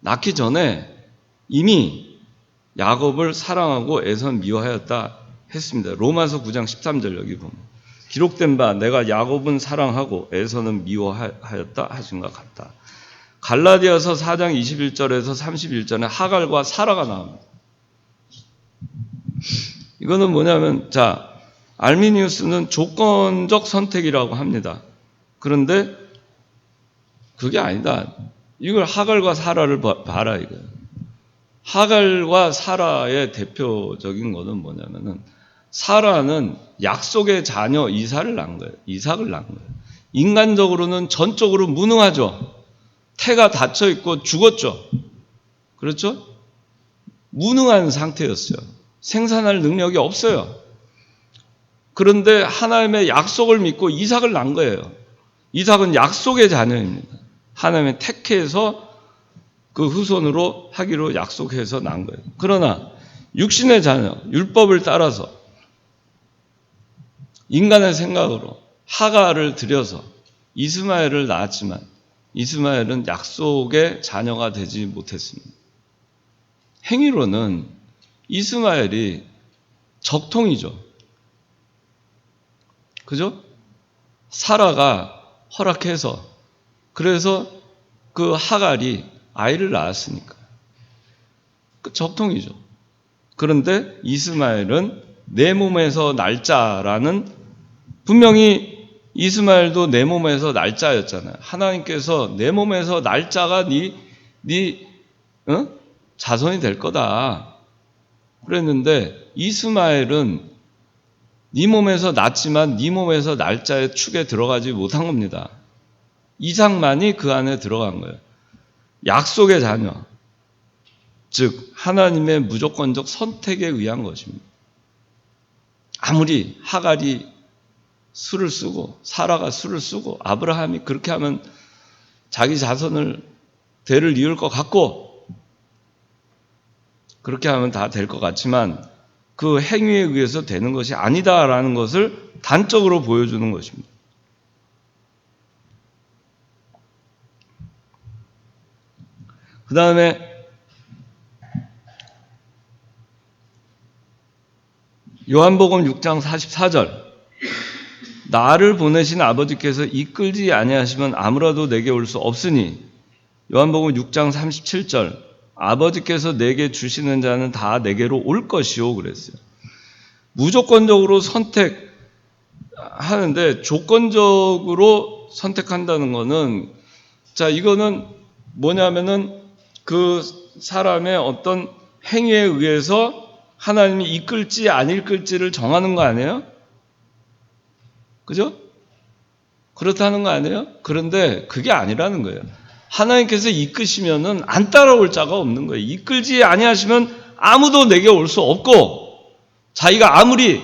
낳기 전에 이미 야곱을 사랑하고 에서는 미워하였다 했습니다. 로마서 9장 13절 여기 보면 기록된 바 내가 야곱은 사랑하고 에서는 미워하였다 하신 것 같다. 갈라디아서 4장 21절에서 31절에 하갈과 사라가 나옵니다. 이거는 뭐냐면, 자, 알미니우스는 조건적 선택이라고 합니다. 그런데 그게 아니다. 이걸 하갈과 사라를 봐라 이거예요. 하갈과 사라의 대표적인 거는 뭐냐면은 사라는 약속의 자녀 이삭을 낳은 거예요. 인간적으로는 전적으로 무능하죠. 태가 닫혀 있고 죽었죠. 그렇죠? 무능한 상태였어요. 생산할 능력이 없어요. 그런데 하나님의 약속을 믿고 이삭을 낳은 거예요. 이삭은 약속의 자녀입니다. 하나님의 택해서 그 후손으로 하기로 약속해서 낳은 거예요. 그러나 육신의 자녀, 율법을 따라서 인간의 생각으로 하갈을 들여서 이스마엘을 낳았지만 이스마엘은 약속의 자녀가 되지 못했습니다. 행위로는 이스마엘이 적통이죠. 그죠? 사라가 허락해서 그래서 그 하갈이 아이를 낳았으니까 그 적통이죠. 그런데 이스마엘은 내 몸에서 날짜라는, 분명히 이스마엘도 내 몸에서 날짜였잖아요. 하나님께서 내 몸에서 날짜가 네 자손이 될 거다 그랬는데 이스마엘은 네 몸에서 났지만 네 몸에서 날짜의 축에 들어가지 못한 겁니다. 이삭만이 그 안에 들어간 거예요. 약속의 자녀, 즉 하나님의 무조건적 선택에 의한 것입니다. 아무리 하갈이 수를 쓰고 사라가 수를 쓰고 아브라함이 그렇게 하면 자기 자손을 대를 이을 것 같고 그렇게 하면 다 될 것 같지만 그 행위에 의해서 되는 것이 아니다라는 것을 단적으로 보여주는 것입니다. 그 다음에 요한복음 6장 44절, 나를 보내신 아버지께서 이끌지 아니하시면 아무라도 내게 올 수 없으니, 요한복음 6장 37절, 아버지께서 내게 주시는 자는 다 내게로 올 것이요 그랬어요. 무조건적으로 선택하는데 조건적으로 선택한다는 거는, 자, 이거는 뭐냐면은 그 사람의 어떤 행위에 의해서 하나님이 이끌지 안 이끌지를 정하는 거 아니에요? 그죠? 그렇다는 거 아니에요? 그런데 그게 아니라는 거예요. 하나님께서 이끄시면은 안 따라올 자가 없는 거예요. 이끌지 아니하시면 아무도 내게 올 수 없고, 자기가 아무리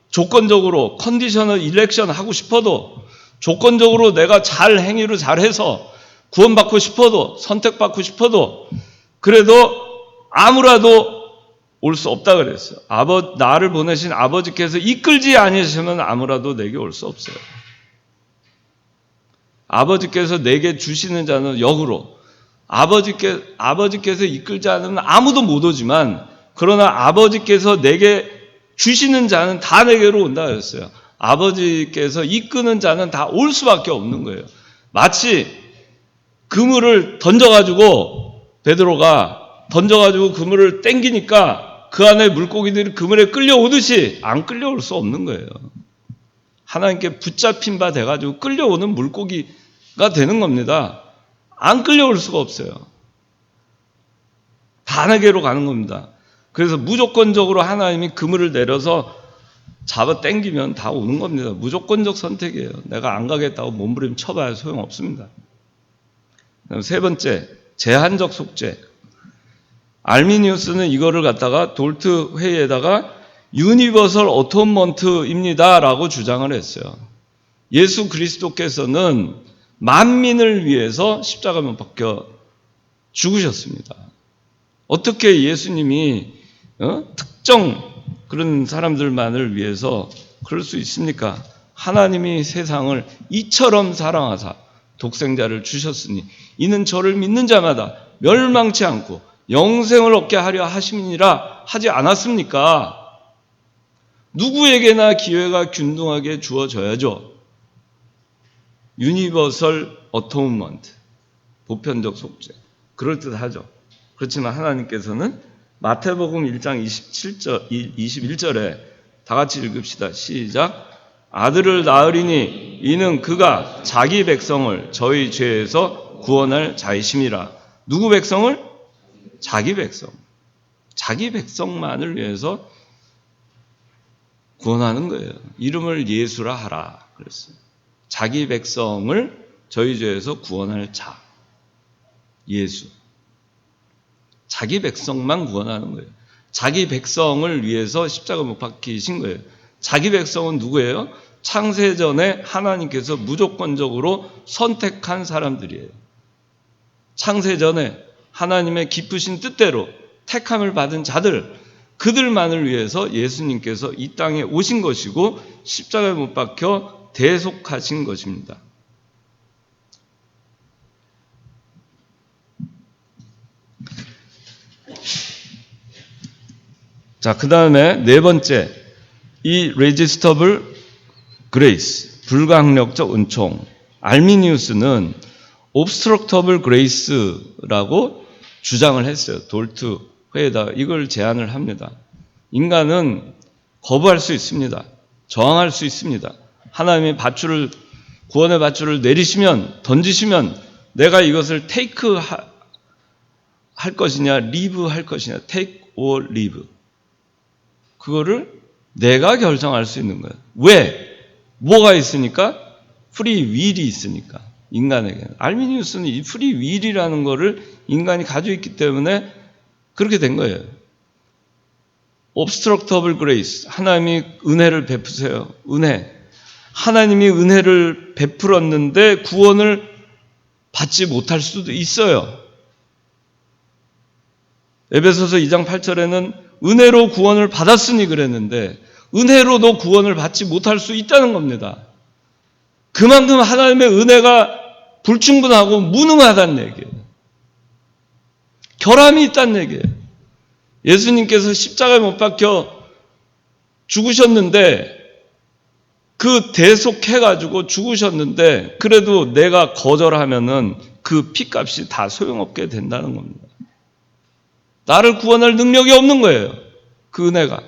조건적으로 컨디셔널 일렉션 하고 싶어도, 조건적으로 내가 잘 행위를 잘해서 구원받고 싶어도, 선택받고 싶어도, 그래도 아무라도 올 수 없다 그랬어요. 나를 보내신 아버지께서 이끌지 아니하시면 아무라도 내게 올 수 없어요. 아버지께서 내게 주시는 자는 역으로, 아버지께서 이끌지 않으면 아무도 못 오지만, 그러나 아버지께서 내게 주시는 자는 다 내게로 온다 그랬어요. 아버지께서 이끄는 자는 다 올 수밖에 없는 거예요. 마치 그물을 던져가지고, 베드로가 던져가지고 그물을 땡기니까 그 안에 물고기들이 그물에 끌려오듯이 안 끌려올 수 없는 거예요. 하나님께 붙잡힌 바 돼가지고 끌려오는 물고기가 되는 겁니다. 안 끌려올 수가 없어요. 다 내게로 가는 겁니다. 그래서 무조건적으로 하나님이 그물을 내려서 잡아 당기면 다 오는 겁니다. 무조건적 선택이에요. 내가 안 가겠다고 몸부림 쳐봐야 소용없습니다. 세 번째, 제한적 속죄. 알미니우스는 이거를 갖다가 돌트 회의에다가 유니버설 어톤먼트입니다 라고 주장을 했어요. 예수 그리스도께서는 만민을 위해서 십자가 못 박혀 죽으셨습니다. 어떻게 예수님이 특정 그런 사람들만을 위해서 그럴 수 있습니까? 하나님이 세상을 이처럼 사랑하사 독생자를 주셨으니 이는 저를 믿는 자마다 멸망치 않고 영생을 얻게 하려 하심이니라 하지 않았습니까? 누구에게나 기회가 균등하게 주어져야죠. 유니버설 어토먼트, 보편적 속죄. 그럴듯하죠. 그렇지만 하나님께서는 마태복음 1장 21절에 다 같이 읽읍시다. 시작. 아들을 낳으리니 이는 그가 자기 백성을 저희 죄에서 구원할 자이심이라. 누구 백성을? 자기 백성. 자기 백성만을 위해서 구원하는 거예요. 이름을 예수라 하라 그랬어요. 자기 백성을 저희 죄에서 구원할 자. 예수. 자기 백성만 구원하는 거예요. 자기 백성을 위해서 십자가 못 박히신 거예요. 자기 백성은 누구예요? 창세전에 하나님께서 무조건적으로 선택한 사람들이에요. 창세전에 하나님의 기쁘신 뜻대로 택함을 받은 자들, 그들만을 위해서 예수님께서 이 땅에 오신 것이고 십자가에 못 박혀 대속하신 것입니다. 자, 그 다음에 네 번째, 이 레지스터블 그레이스, 불가항력적 은총. 알미니우스는 옵스트럭터블 그레이스라고 주장을 했어요. 돌트 회에다가 이걸 제안을 합니다. 인간은 거부할 수 있습니다. 저항할 수 있습니다. 하나님의 구원의 밧줄을 내리시면, 던지시면 내가 이것을 테이크 할 것이냐, 리브 할 것이냐, take or leave. 그거를 내가 결정할 수 있는 거예요. 왜? 뭐가 있으니까? 프리 윌이 있으니까. 인간에게는. 알미니우스는 이 프리 윌이라는 거를 인간이 가지고 있기 때문에 그렇게 된 거예요. obstructable grace. 하나님이 은혜를 베푸세요. 은혜. 하나님이 은혜를 베풀었는데 구원을 받지 못할 수도 있어요. 에베소서 2장 8절에는 은혜로 구원을 받았으니 그랬는데 은혜로도 구원을 받지 못할 수 있다는 겁니다. 그만큼 하나님의 은혜가 불충분하고 무능하다는 얘기예요. 결함이 있다는 얘기예요. 예수님께서 십자가에 못 박혀 죽으셨는데 그 대속해가지고 죽으셨는데 그래도 내가 거절하면은 그 피값이 다 소용없게 된다는 겁니다. 나를 구원할 능력이 없는 거예요. 그 은혜가.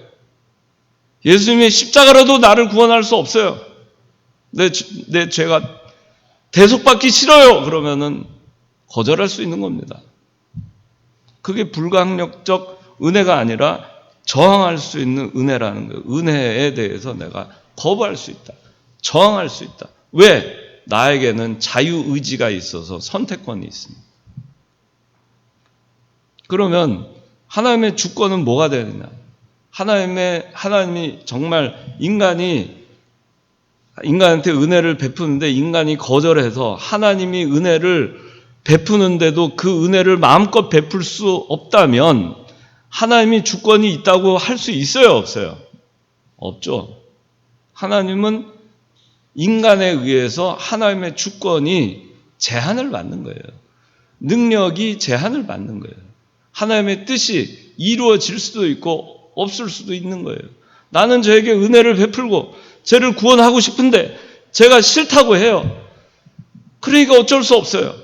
예수님의 십자가라도 나를 구원할 수 없어요. 내 죄가 대속받기 싫어요. 그러면은 거절할 수 있는 겁니다. 그게 불가항력적 은혜가 아니라 저항할 수 있는 은혜라는 거예요. 은혜에 대해서 내가 거부할 수 있다. 저항할 수 있다. 왜? 나에게는 자유의지가 있어서 선택권이 있습니다. 그러면 하나님의 주권은 뭐가 되느냐? 하나님이 정말 인간한테 은혜를 베푸는데 인간이 거절해서 하나님이 은혜를 베푸는데도 그 은혜를 마음껏 베풀 수 없다면 하나님이 주권이 있다고 할 수 있어요? 없어요? 없죠. 하나님은 인간에 의해서 하나님의 주권이 제한을 받는 거예요. 능력이 제한을 받는 거예요. 하나님의 뜻이 이루어질 수도 있고 없을 수도 있는 거예요. 나는 저에게 은혜를 베풀고 쟤를 구원하고 싶은데 제가 싫다고 해요. 그러니까 어쩔 수 없어요.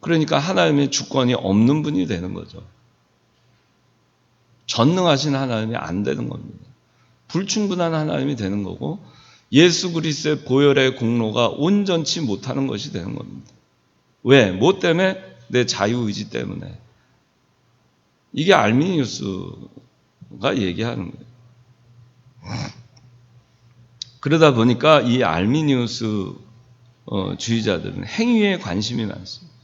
그러니까 하나님의 주권이 없는 분이 되는 거죠. 전능하신 하나님이 안 되는 겁니다. 불충분한 하나님이 되는 거고 예수 그리스도의 보혈의 공로가 온전치 못하는 것이 되는 겁니다. 왜? 뭐 때문에? 내 자유의지 때문에. 이게 알미니우스가 얘기하는 거예요. 그러다 보니까 이 알미니우스 주의자들은 행위에 관심이 많습니다.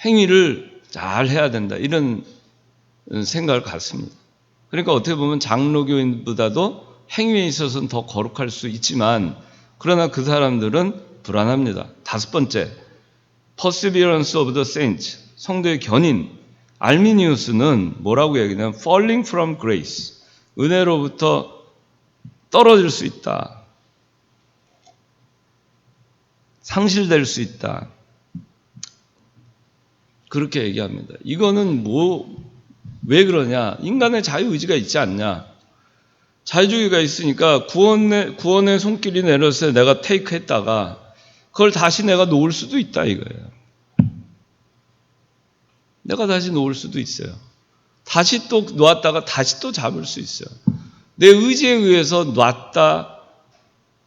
행위를 잘 해야 된다 이런 생각을 갖습니다. 그러니까 어떻게 보면 장로교인보다도 행위에 있어서는 더 거룩할 수 있지만 그러나 그 사람들은 불안합니다. 다섯 번째, Perseverance of the Saints, 성도의 견인. 알미니우스는 뭐라고 얘기하냐면 falling from grace, 은혜로부터 떨어질 수 있다. 상실될 수 있다. 그렇게 얘기합니다. 이거는 왜 그러냐? 인간의 자유의지가 있지 않냐? 자유주의가 있으니까 구원의 손길이 내렸을 때 내가 테이크했다가 그걸 다시 내가 놓을 수도 있다 이거예요. 내가 다시 놓을 수도 있어요. 다시 또 놓았다가 다시 또 잡을 수 있어요. 내 의지에 의해서 놨다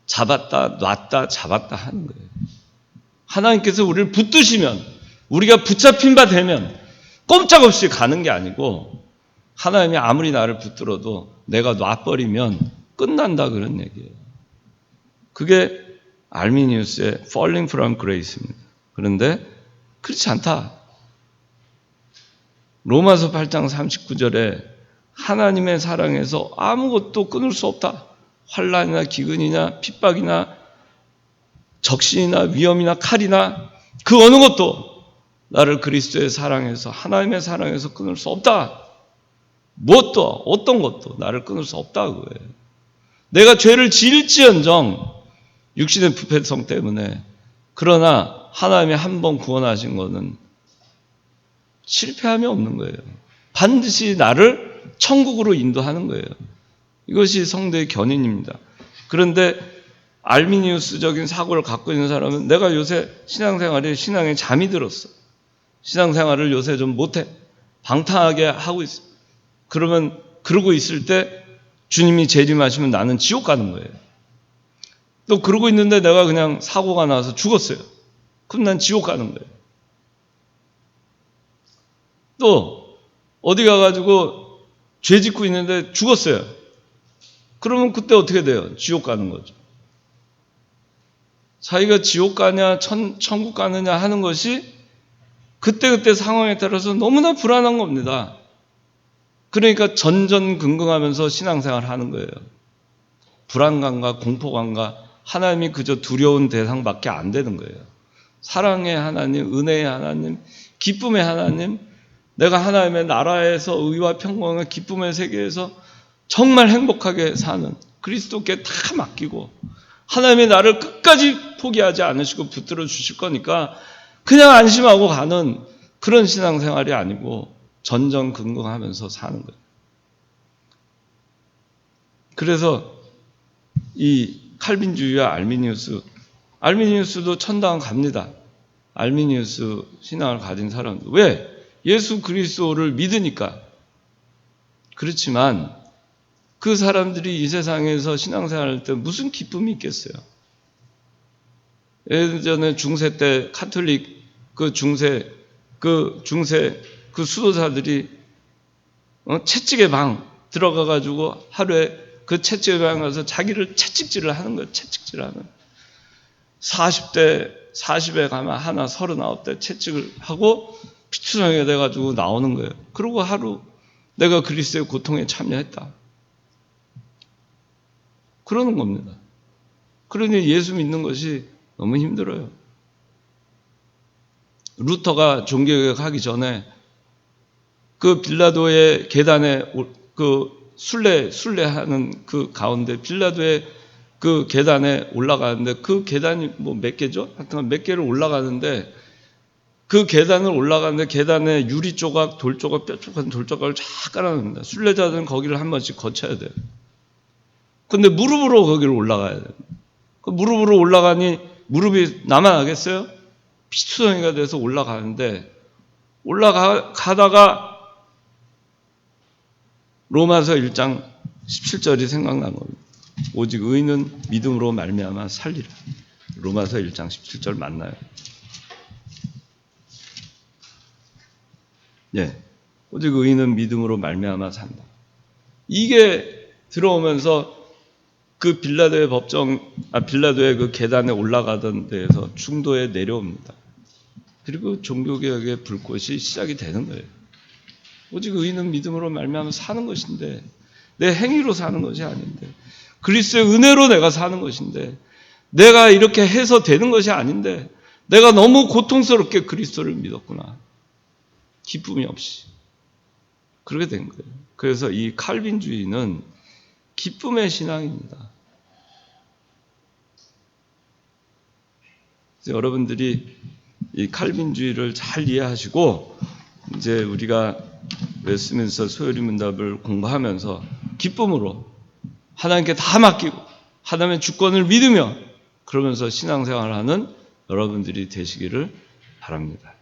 잡았다 놨다 잡았다 하는 거예요. 하나님께서 우리를 붙드시면 우리가 붙잡힌 바 되면 꼼짝없이 가는 게 아니고 하나님이 아무리 나를 붙들어도 내가 놔버리면 끝난다 그런 얘기예요. 그게 알미니우스의 Falling from Grace입니다. 그런데 그렇지 않다. 로마서 8장 39절에 하나님의 사랑에서 아무것도 끊을 수 없다. 환난이나 기근이나 핍박이나 적신이나 위험이나 칼이나 그 어느 것도 나를 그리스도의 사랑에서 하나님의 사랑에서 끊을 수 없다. 무엇도 어떤 것도 나를 끊을 수 없다 그거예요. 내가 죄를 지을지언정 육신의 부패성 때문에 그러나 하나님이 한 번 구원하신 것은 실패함이 없는 거예요. 반드시 나를 천국으로 인도하는 거예요. 이것이 성도의 견인입니다. 그런데 알미니우스적인 사고를 갖고 있는 사람은 내가 요새 신앙에 잠이 들었어. 신앙생활을 요새 좀 못해. 방탕하게 하고 있어. 그러고 있을 때 주님이 재림하시면 나는 지옥 가는 거예요. 또 그러고 있는데 내가 그냥 사고가 나서 죽었어요. 그럼 난 지옥 가는 거예요. 또 어디 가가지고 죄 짓고 있는데 죽었어요. 그러면 그때 어떻게 돼요? 지옥 가는 거죠. 자기가 지옥 가냐 천국 가느냐 하는 것이 그때그때 상황에 따라서 너무나 불안한 겁니다. 그러니까 전전긍긍하면서 신앙생활을 하는 거예요. 불안감과 공포감과 하나님이 그저 두려운 대상밖에 안 되는 거예요. 사랑의 하나님, 은혜의 하나님, 기쁨의 하나님, 내가 하나님의 나라에서 의와 평강과 기쁨의 세계에서 정말 행복하게 사는 그리스도께 다 맡기고 하나님의 나를 끝까지 포기하지 않으시고 붙들어 주실 거니까 그냥 안심하고 가는 그런 신앙생활이 아니고 전전긍긍하면서 사는 거예요. 그래서 이 칼빈주의와 알미니우스도 천당 갑니다. 알미니우스 신앙을 가진 사람들. 왜? 예수 그리스도를 믿으니까. 그렇지만 그 사람들이 이 세상에서 신앙생활할 때 무슨 기쁨이 있겠어요? 예전에 중세 때 카톨릭 그 중세 수도사들이 채찍의 방 들어가가지고 하루에 그 채찍의 방 가서 자기를 채찍질을 하는 거예요. 채찍질을 하는. 40에 가면 하나 39대 채찍을 하고 피투성이가 돼가지고 나오는 거예요. 그리고 하루 내가 그리스도의 고통에 참여했다. 그러는 겁니다. 그러니 예수 믿는 것이 너무 힘들어요. 루터가 종교개혁하기 전에 그 빌라도의 계단에 그 순례하는 그 가운데 빌라도의 그 계단에 올라가는데 그 계단이 뭐 몇 개죠? 하여튼 몇 개를 올라가는데 그 계단을 올라가는데 계단에 유리 조각, 돌 조각, 뼈 조각, 돌 조각을 쫙 깔아놓습니다. 순례자들은 거기를 한 번씩 거쳐야 돼요. 근데 무릎으로 거기를 올라가야 돼요. 그 무릎으로 올라가니 무릎이 남아나겠어요? 피투성이가 돼서 올라가는데 올라가다가 로마서 1장 17절이 생각난 겁니다. 오직 의인은 믿음으로 말미암아 살리라. 로마서 1장 17절 맞나요? 예. 오직 의인은 믿음으로 말미암아 산다. 이게 들어오면서 그 빌라도의 빌라도의 그 계단에 올라가던 데에서 중도에 내려옵니다. 그리고 종교개혁의 불꽃이 시작이 되는 거예요. 오직 의인은 믿음으로 말미암아 사는 것인데 내 행위로 사는 것이 아닌데 그리스도의 은혜로 내가 사는 것인데 내가 이렇게 해서 되는 것이 아닌데 내가 너무 고통스럽게 그리스도를 믿었구나. 기쁨이 없이. 그렇게 된 거예요. 그래서 이 칼빈주의는 기쁨의 신앙입니다. 여러분들이 이 칼빈주의를 잘 이해하시고 이제 우리가 웨스트민스터 소요리 문답을 공부하면서 기쁨으로 하나님께 다 맡기고 하나님의 주권을 믿으며 그러면서 신앙생활을 하는 여러분들이 되시기를 바랍니다.